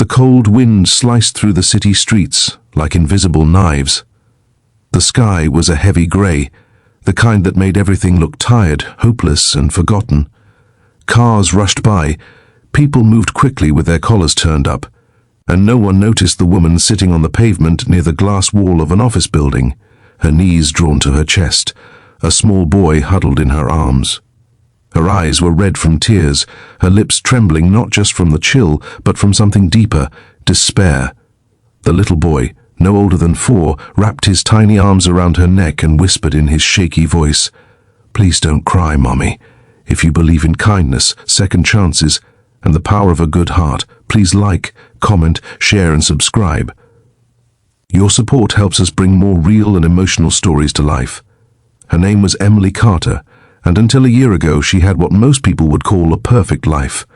The cold wind sliced through the city streets like invisible knives. The sky was a heavy grey, the kind that made everything look tired, hopeless, and forgotten. Cars rushed by, people moved quickly with their collars turned up, and no one noticed the woman sitting on the pavement near the glass wall of an office building, her knees drawn to her chest, a small boy huddled in her arms. Her eyes were red from tears, her lips trembling not just from the chill, but from something deeper, despair. The little boy, no older than 4, wrapped his tiny arms around her neck and whispered in his shaky voice, "Please don't cry, Mommy. If you believe in kindness, second chances, and the power of a good heart, please like, comment, share and subscribe. Your support helps us bring more real and emotional stories to life." Her name was Emily Carter, and until a year ago she had what most people would call a perfect life.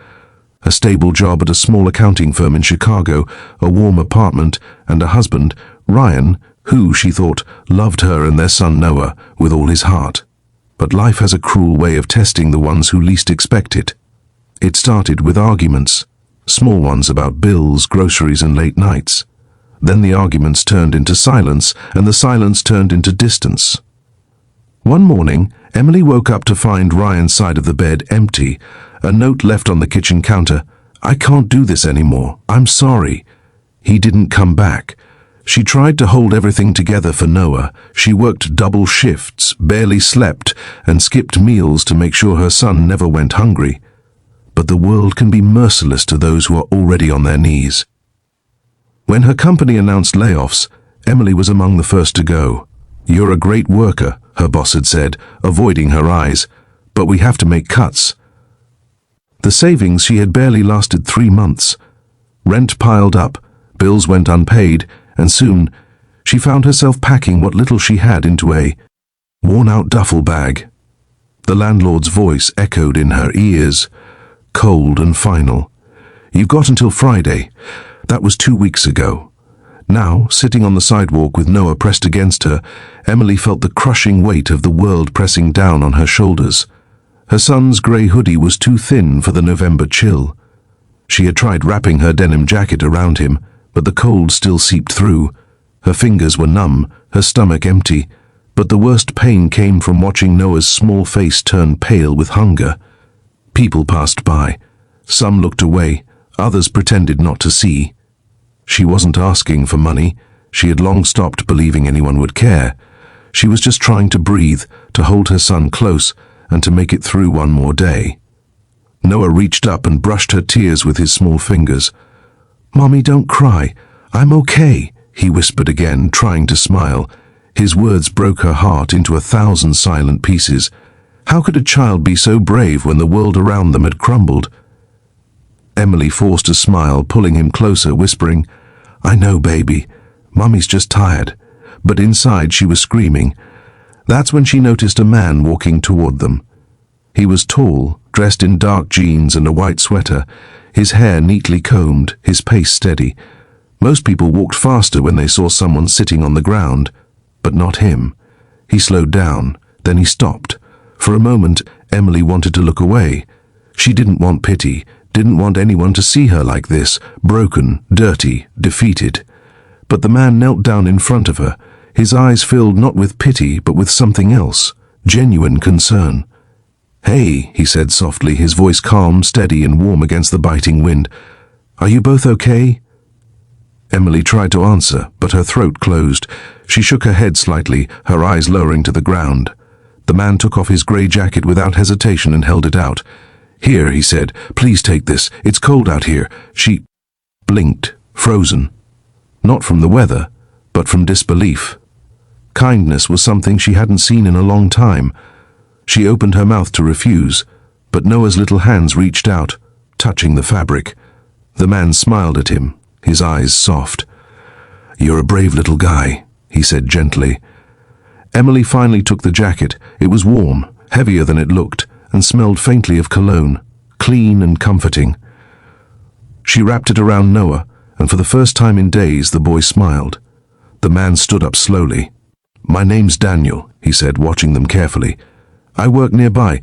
A stable job at a small accounting firm in Chicago, a warm apartment, and a husband, Ryan, who, she thought, loved her and their son Noah with all his heart. But life has a cruel way of testing the ones who least expect it. It started with arguments, small ones about bills, groceries, and late nights. Then the arguments turned into silence, and the silence turned into distance. One morning, Emily woke up to find Ryan's side of the bed empty, a note left on the kitchen counter. "I can't do this anymore. I'm sorry." He didn't come back. She tried to hold everything together for Noah. She worked double shifts, barely slept, and skipped meals to make sure her son never went hungry. But the world can be merciless to those who are already on their knees. When her company announced layoffs, Emily was among the first to go. "You're a great worker," her boss had said, avoiding her eyes, "but we have to make cuts." The savings she had barely lasted 3 months. Rent piled up, bills went unpaid, and soon she found herself packing what little she had into a worn-out duffel bag. The landlord's voice echoed in her ears, cold and final. "You've got until Friday." That was 2 weeks ago. Now, sitting on the sidewalk with Noah pressed against her, Emily felt the crushing weight of the world pressing down on her shoulders. Her son's grey hoodie was too thin for the November chill. She had tried wrapping her denim jacket around him, but the cold still seeped through. Her fingers were numb, her stomach empty, but the worst pain came from watching Noah's small face turn pale with hunger. People passed by. Some looked away, others pretended not to see. She wasn't asking for money. She had long stopped believing anyone would care. She was just trying to breathe, to hold her son close, and to make it through one more day. Noah reached up and brushed her tears with his small fingers. "Mommy, don't cry. I'm okay," he whispered again, trying to smile. His words broke her heart into 1,000 silent pieces. How could a child be so brave when the world around them had crumbled? Emily forced a smile, pulling him closer, whispering, "I know, baby. Mummy's just tired." But inside she was screaming. That's when she noticed a man walking toward them. He was tall, dressed in dark jeans and a white sweater, his hair neatly combed, his pace steady. Most people walked faster when they saw someone sitting on the ground, but not him. He slowed down, then he stopped. For a moment, Emily wanted to look away. She didn't want pity, didn't want anyone to see her like this, broken, dirty, defeated. But the man knelt down in front of her, his eyes filled not with pity but with something else, genuine concern. "Hey," he said softly, his voice calm, steady and warm against the biting wind. "Are you both okay?" Emily tried to answer, but her throat closed. She shook her head slightly, her eyes lowering to the ground. The man took off his grey jacket without hesitation and held it out. "Here," he said, "please take this. It's cold out here." She blinked, frozen. Not from the weather, but from disbelief. Kindness was something she hadn't seen in a long time. She opened her mouth to refuse, but Noah's little hands reached out, touching the fabric. The man smiled at him, his eyes soft. "You're a brave little guy," he said gently. Emily finally took the jacket. It was warm, heavier than it looked, and smelled faintly of cologne, clean and comforting. She wrapped it around Noah, and for the first time in days the boy smiled. The man stood up slowly. "My name's Daniel," he said, watching them carefully. "I work nearby.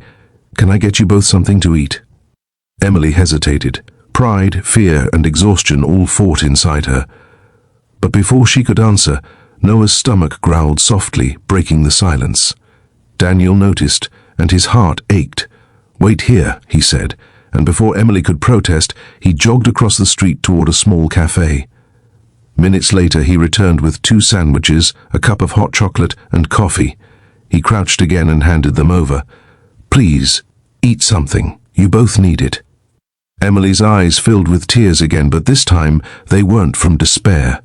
Can I get you both something to eat?" Emily hesitated. Pride, fear, and exhaustion all fought inside her. But before she could answer, Noah's stomach growled softly, breaking the silence. Daniel noticed, and his heart ached. "Wait here," he said, and before Emily could protest, he jogged across the street toward a small cafe. Minutes later, he returned with 2 sandwiches, a cup of hot chocolate, and coffee. He crouched again and handed them over. "Please, eat something. You both need it." Emily's eyes filled with tears again, but this time they weren't from despair.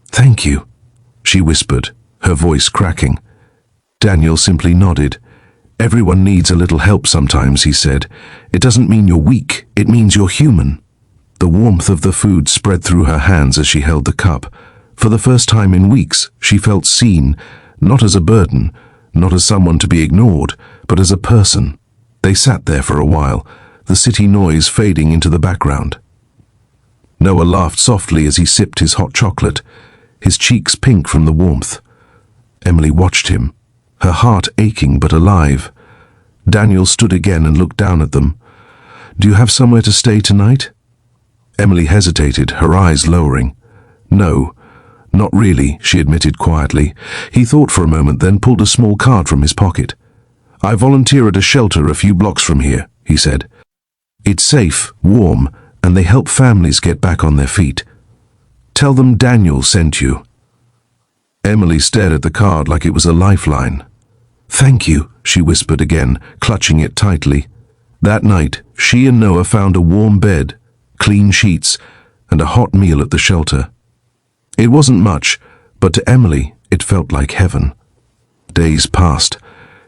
"Thank you," she whispered, her voice cracking. Daniel simply nodded. "Everyone needs a little help sometimes," he said. "It doesn't mean you're weak, it means you're human." The warmth of the food spread through her hands as she held the cup. For the first time in weeks, she felt seen, not as a burden, not as someone to be ignored, but as a person. They sat there for a while, the city noise fading into the background. Noah laughed softly as he sipped his hot chocolate, his cheeks pink from the warmth. Emily watched him, her heart aching but alive. Daniel stood again and looked down at them. "Do you have somewhere to stay tonight?" Emily hesitated, her eyes lowering. "No, not really," she admitted quietly. He thought for a moment, then pulled a small card from his pocket. "I volunteer at a shelter a few blocks from here," he said. "It's safe, warm, and they help families get back on their feet. Tell them Daniel sent you." Emily stared at the card like it was a lifeline. "Thank you," she whispered again, clutching it tightly. That night, she and Noah found a warm bed, clean sheets, and a hot meal at the shelter. It wasn't much, but to Emily, it felt like heaven. Days passed.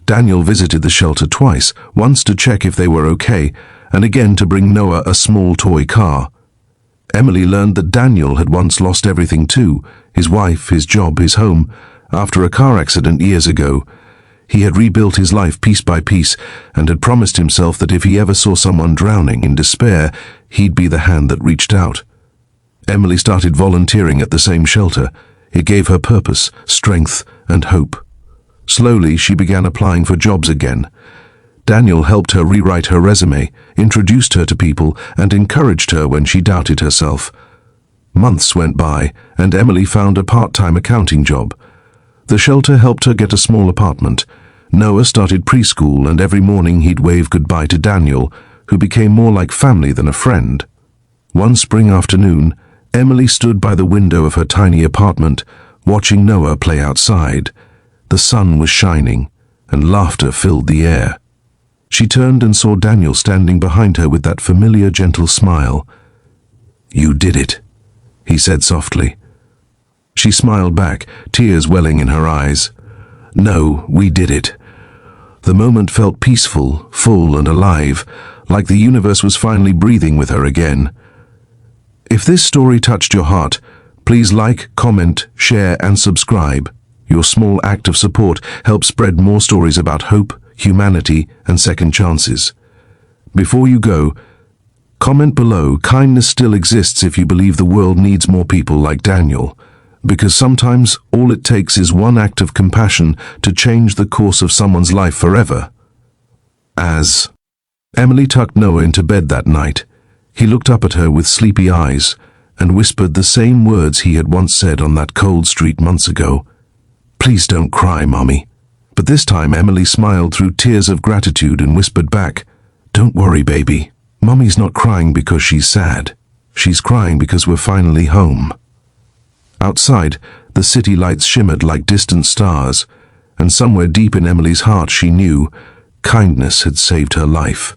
Daniel visited the shelter twice, once to check if they were okay, and again to bring Noah a small toy car. Emily learned that Daniel had once lost everything too, his wife, his job, his home, after a car accident years ago. He had rebuilt his life piece by piece and had promised himself that if he ever saw someone drowning in despair, he'd be the hand that reached out. Emily started volunteering at the same shelter. It gave her purpose, strength, and hope. Slowly, she began applying for jobs again. Daniel helped her rewrite her resume, introduced her to people, and encouraged her when she doubted herself. Months went by, and Emily found a part-time accounting job. The shelter helped her get a small apartment. Noah started preschool, and every morning he'd wave goodbye to Daniel, who became more like family than a friend. One spring afternoon, Emily stood by the window of her tiny apartment, watching Noah play outside. The sun was shining, and laughter filled the air. She turned and saw Daniel standing behind her with that familiar, gentle smile. "You did it," he said softly. She smiled back, tears welling in her eyes. "No, we did it." The moment felt peaceful, full, and alive, like the universe was finally breathing with her again. If this story touched your heart, please like, comment, share, and subscribe. Your small act of support helps spread more stories about hope, humanity, and second chances. Before you go, comment below, kindness still exists if you believe the world needs more people like Daniel. Because sometimes all it takes is one act of compassion to change the course of someone's life forever. As Emily tucked Noah into bed that night, he looked up at her with sleepy eyes and whispered the same words he had once said on that cold street months ago. "Please don't cry, Mommy." But this time Emily smiled through tears of gratitude and whispered back, "Don't worry, baby. Mommy's not crying because she's sad. She's crying because we're finally home." Outside, the city lights shimmered like distant stars, and somewhere deep in Emily's heart she knew kindness had saved her life.